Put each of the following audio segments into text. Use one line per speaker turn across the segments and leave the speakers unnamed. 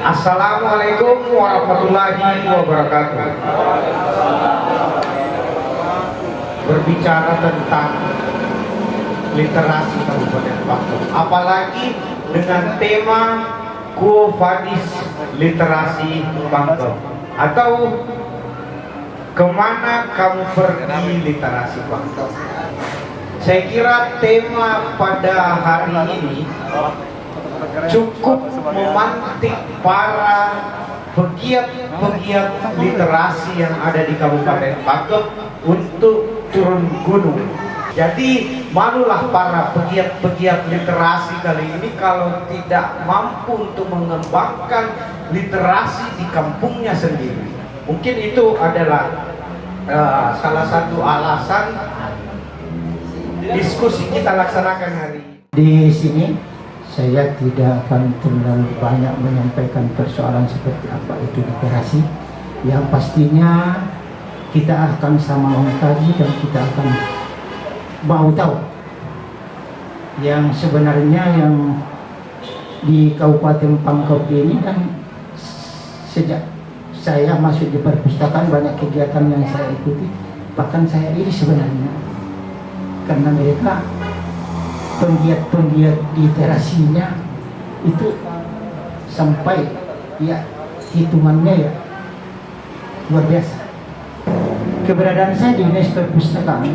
Assalamualaikum warahmatullahi wabarakatuh. Berbicara tentang literasi Kabupaten Pangkep, apalagi dengan tema Quo Vadis Literasi Pangkep, atau kemana kamu pergi literasi Pangkep. Saya kira tema pada hari ini cukup memantik para pegiat-pegiat literasi yang ada di Kabupaten Pangkep untuk turun gunung. Jadi malulah para pegiat-pegiat literasi kali ini kalau tidak mampu untuk mengembangkan literasi di kampungnya sendiri. Mungkin itu adalah salah satu alasan diskusi kita laksanakan hari ini.
Di sini saya tidak akan terlalu banyak menyampaikan persoalan seperti apa itu literasi. Yang pastinya kita akan sama mengkaji dan kita akan mau tahu yang sebenarnya yang di Kabupaten Pangkep ini kan sejak saya masuk di perpustakaan banyak kegiatan yang saya ikuti, bahkan saya iri sebenarnya karena mereka penggiat-penggiat literasinya itu sampai ya hitungannya ya luar biasa. Keberadaan saya di Dinas Perpustakaan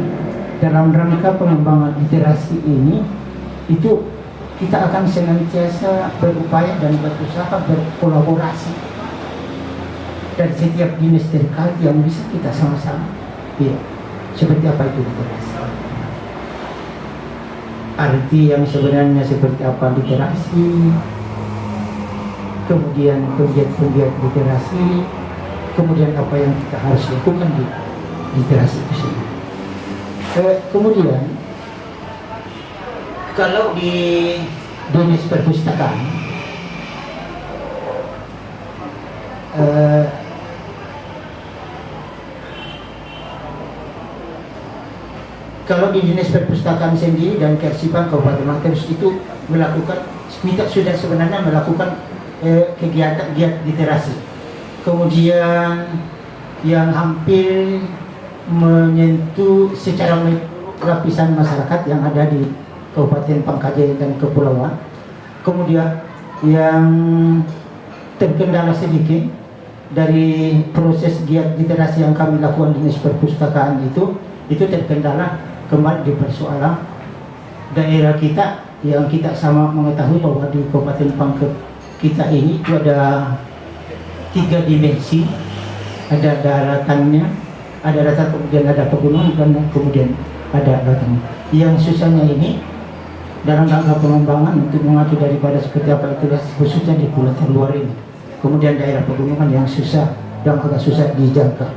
dalam rangka pengembangan literasi ini itu kita akan senantiasa berupaya dan berusaha berkolaborasi dan setiap dinas terkait yang bisa kita sama-sama ya, seperti apa itu literasi, arti yang sebenarnya seperti apa literasi, kemudian pegiat-pegiat literasi, kemudian apa yang kita harus lakukan di literasi itu sendiri. Kemudian kalau di dinas perpustakaan kalau di dinas perpustakaan sendiri dan Kersipan Kabupaten Pangkep itu melakukan, kita sudah sebenarnya melakukan kegiatan literasi. Kemudian yang hampir menyentuh secara lapisan masyarakat yang ada di Kabupaten Pangkajen dan Kepulauan. Kemudian yang terkendala sedikit dari proses giat literasi yang kami lakukan di dinas perpustakaan itu terkendala kembali di persoalan daerah kita yang kita sama mengetahui bahwa di Kabupaten Pangkep kita ini itu ada 3 dimensi, ada daratannya, ada datar, kemudian ada pegunungan, dan kemudian ada lautan. Yang susahnya ini dalam rangka pengembangan untuk mengatur daripada seperti apa itu khususnya di pulau terluar ini. Kemudian daerah pegunungan yang susah dan agak susah dijangka.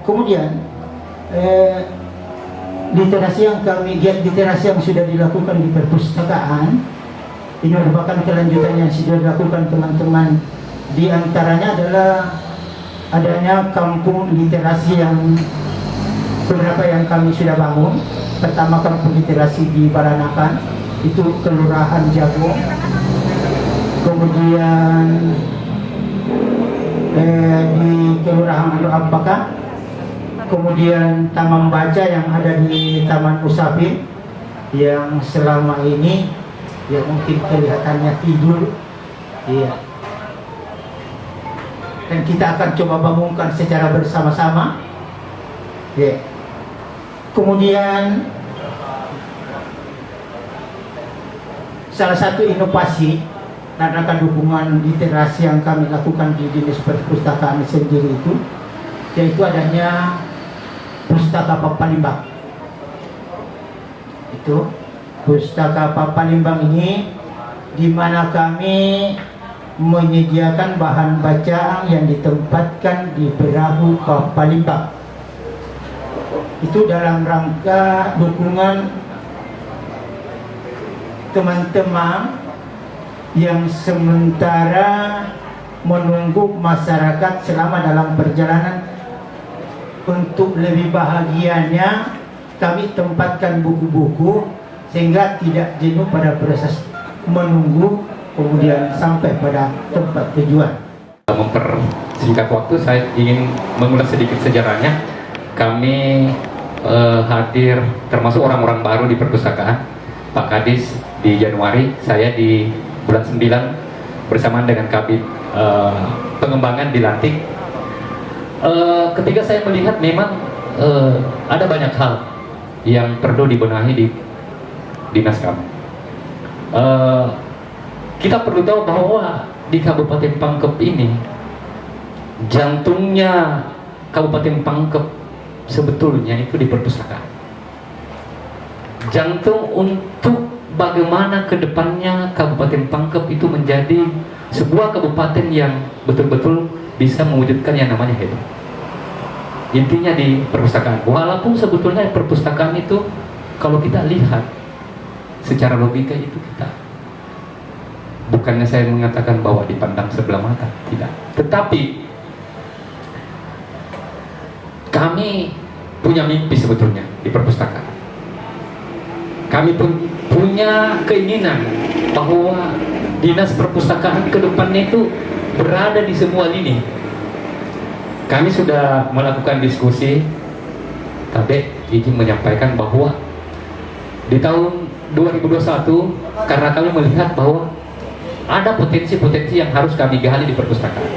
Kemudian literasi yang kami giat literasi yang sudah dilakukan di perpustakaan ini merupakan kelanjutan yang sudah dilakukan teman-teman. Di antaranya adalah adanya kampung literasi yang beberapa yang kami sudah bangun. Pertama kampung literasi di Baranakan, itu Kelurahan Jago. Kemudian di Kelurahan Ampaka. Kemudian taman baca yang ada di Taman Usapin yang selama ini ya mungkin kelihatannya tidur, iya. Dan kita akan coba bangunkan secara bersama-sama. Ya. Kemudian salah satu inovasi dan akan dukungan literasi yang kami lakukan di dinas perpustakaan sendiri itu yaitu adanya Pustaka Papalimbang. Itu Pustaka Papalimbang ini di mana kami menyediakan bahan bacaan yang ditempatkan di perahu Papalimbang. Itu dalam rangka dukungan teman-teman yang sementara menunggu masyarakat selama dalam perjalanan. Untuk lebih bahagianya kami tempatkan buku-buku sehingga tidak jenuh pada proses menunggu kemudian sampai pada tempat tujuan.
Mempersingkat waktu, saya ingin mengulas sedikit sejarahnya. Kami hadir termasuk orang-orang baru di perpustakaan. Pak Kadis di Januari, saya di bulan 9 bersamaan dengan Kabid pengembangan dilantik. Ketika saya melihat memang ada banyak hal yang perlu dibenahi di dinas kami. Kita perlu tahu bahwa di Kabupaten Pangkep ini, jantungnya Kabupaten Pangkep sebetulnya itu di perpustakaan. Jantung untuk bagaimana kedepannya Kabupaten Pangkep itu menjadi sebuah kabupaten yang betul-betul bisa mewujudkan yang namanya hidup. Intinya di perpustakaan. Walaupun sebetulnya perpustakaan itu kalau kita lihat secara logika itu kita, bukannya saya mengatakan bahwa dipandang sebelah mata, tidak. Tetapi kami punya mimpi sebetulnya di perpustakaan. Kami pun punya keinginan bahwa dinas perpustakaan ke depannya itu berada di semua lini. Kami sudah melakukan diskusi, tapi izin menyampaikan bahwa di tahun 2021, karena kami melihat bahwa ada potensi-potensi yang harus kami gali di perpustakaan,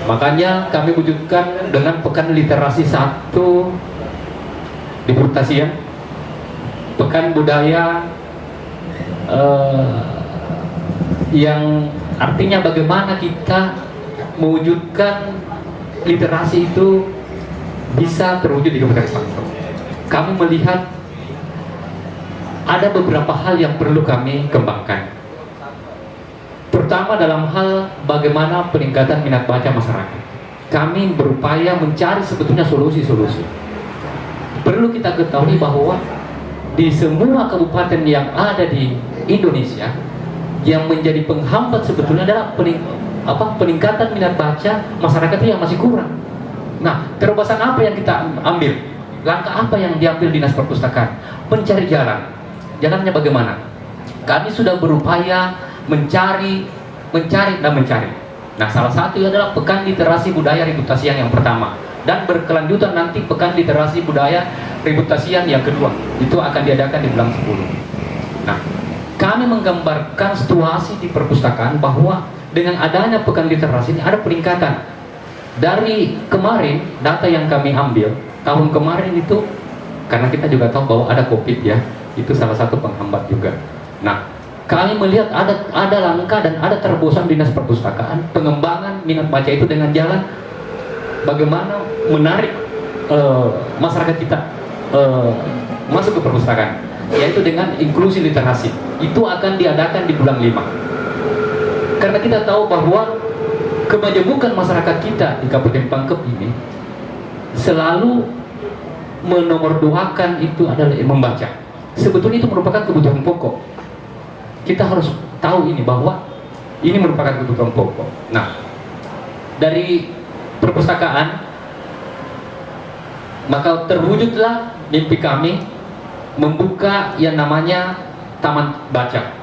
makanya kami wujudkan dengan pekan literasi 1 di Purtasian, pekan budaya yang artinya bagaimana kita mewujudkan literasi itu bisa terwujud di Kabupaten Pangkep. Kami melihat ada beberapa hal yang perlu kami kembangkan. Pertama, dalam hal bagaimana peningkatan minat baca masyarakat. Kami berupaya mencari sebetulnya solusi-solusi. Perlu kita ketahui bahwa di semua kabupaten yang ada di Indonesia, yang menjadi penghambat sebetulnya adalah peningkatan minat baca masyarakat yang masih kurang. Nah, terobosan apa yang kita ambil? Langkah apa yang diambil dinas perpustakaan? Mencari jalan. Jalannya bagaimana? Kami sudah berupaya mencari. Nah, salah satu adalah pekan literasi budaya reputasian yang pertama, dan berkelanjutan nanti pekan literasi budaya reputasian yang kedua. Itu akan diadakan di bulan 10. Nah, kami menggambarkan situasi di perpustakaan bahwa dengan adanya pekan literasi ini ada peningkatan. Dari kemarin, data yang kami ambil tahun kemarin itu, karena kita juga tahu bahwa ada COVID ya, itu salah satu penghambat juga. Nah, kami melihat ada langkah dan ada terobosan dinas perpustakaan pengembangan minat baca itu dengan jalan bagaimana menarik masyarakat kita masuk ke perpustakaan, yaitu dengan inklusi literasi. Itu akan diadakan di bulan 5. Karena kita tahu bahwa kemajemukan masyarakat kita di Kabupaten Pangkep ini selalu menomorduakan itu adalah membaca. Sebetulnya itu merupakan kebutuhan pokok. Kita harus tahu ini bahwa ini merupakan kebutuhan pokok. Nah, dari perpustakaan maka terwujudlah mimpi kami membuka yang namanya taman baca.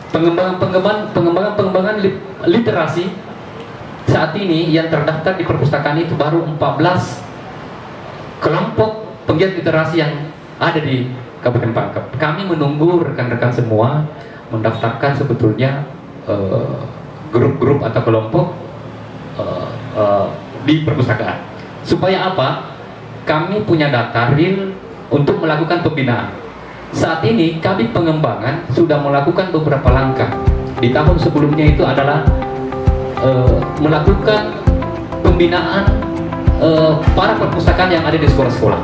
Pengembangan literasi saat ini yang terdaftar di perpustakaan itu baru 14 kelompok penggiat literasi yang ada di Kabupaten Pangkep. Kami menunggu rekan-rekan semua mendaftarkan sebetulnya grup-grup atau kelompok di perpustakaan. Supaya apa? Kami punya data real untuk melakukan pembinaan. Saat ini kami pengembangan sudah melakukan beberapa langkah. Di tahun sebelumnya itu adalah melakukan pembinaan para perpustakaan yang ada di sekolah-sekolah.